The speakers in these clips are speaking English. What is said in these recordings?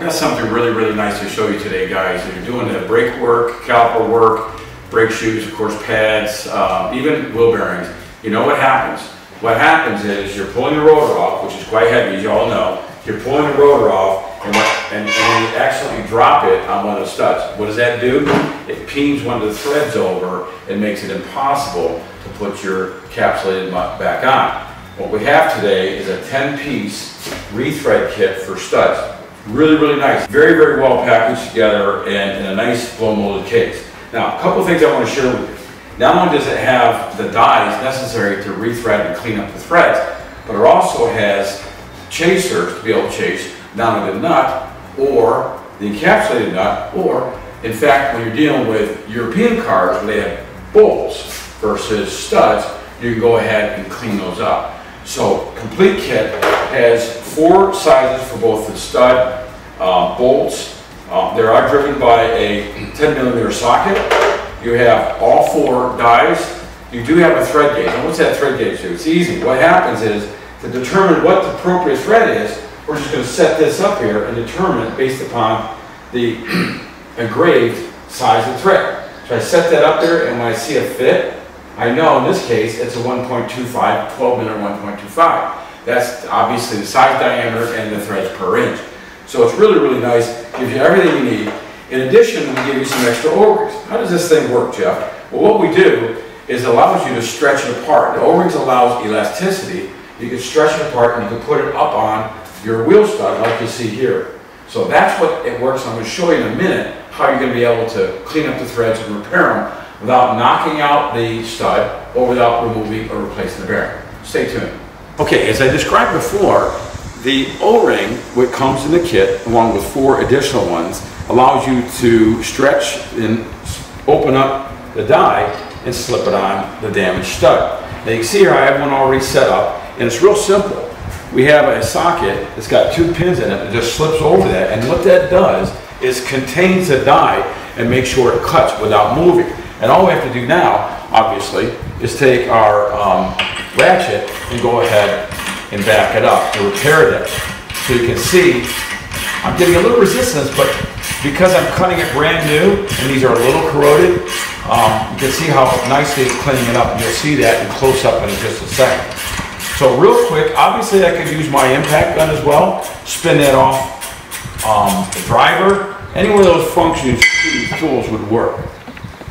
got something really, really nice to show you today, guys. If you're doing the brake work, caliper work, brake shoes, of course, pads, even wheel bearings, you know what happens? What happens is you're pulling the rotor off, which is quite heavy, as you all know. You're pulling the rotor off, and you accidentally drop it on one of the studs. What does that do? It peens one of the threads over and makes it impossible to put your encapsulated nut back on. What we have today is a 10-piece Rethread kit for studs. Really, really nice. Very, very well packaged together and in a nice blow molded case. Now, a couple of things I want to share with you. Not only does it have the dies necessary to rethread and clean up the threads, but it also has chasers to be able to chase not only the nut or the encapsulated nut, or in fact, when you're dealing with European cars where they have bolts versus studs, you can go ahead and clean those up. So, complete kit has 4 sizes for both the stud, bolts. They are driven by a 10mm socket. You have all 4 dies. You do have a thread gauge. And what's that thread gauge do? It's easy. What happens is, to determine what the appropriate thread is, we're just going to set this up here and determine it based upon the engraved size of thread. So I set that up there, and when I see a fit, I know in this case it's a 1.25, 12mm 1.25. That's obviously the size, diameter, and the threads per inch. So it's really, really nice. Gives you everything you need. In addition, we give you some extra O-rings. How does this thing work, Jeff? Well, what we do is it allows you to stretch it apart. The O-rings allows elasticity. You can stretch it apart and you can put it up on your wheel stud like you see here. So that's what it works. I'm going to show you in a minute how you're going to be able to clean up the threads and repair them without knocking out the stud or without removing or replacing the bearing. Stay tuned. Okay, as I described before, the O-ring, which comes in the kit, along with 4 additional ones, allows you to stretch and open up the die and slip it on the damaged stud. Now you can see here I have one already set up, and it's real simple. We have a socket that's got 2 pins in it that just slips over that, and what that does is contains the die and makes sure it cuts without moving. And all we have to do now, obviously, is take our ratchet and go ahead and back it up to repair that. So you can see I'm getting a little resistance, but because I'm cutting it brand new and these are a little corroded, you can see how nicely it's cleaning it up, and you'll see that in close up in just a second. So real quick, obviously I could use my impact gun as well, spin that off the driver. Any one of those functions, these tools would work.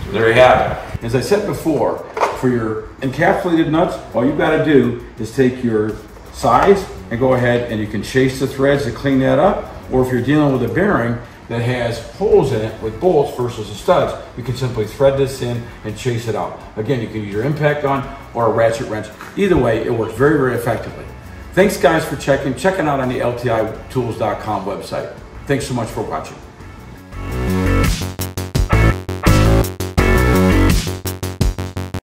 So there you have it. As I said before, for your encapsulated nuts, all you've got to do is take your size and go ahead and you can chase the threads to clean that up. Or if you're dealing with a bearing that has holes in it with bolts versus the studs, you can simply thread this in and chase it out. Again, you can use your impact gun or a ratchet wrench. Either way, it works very, very effectively. Thanks guys for checking out on the LTItools.com website. Thanks so much for watching.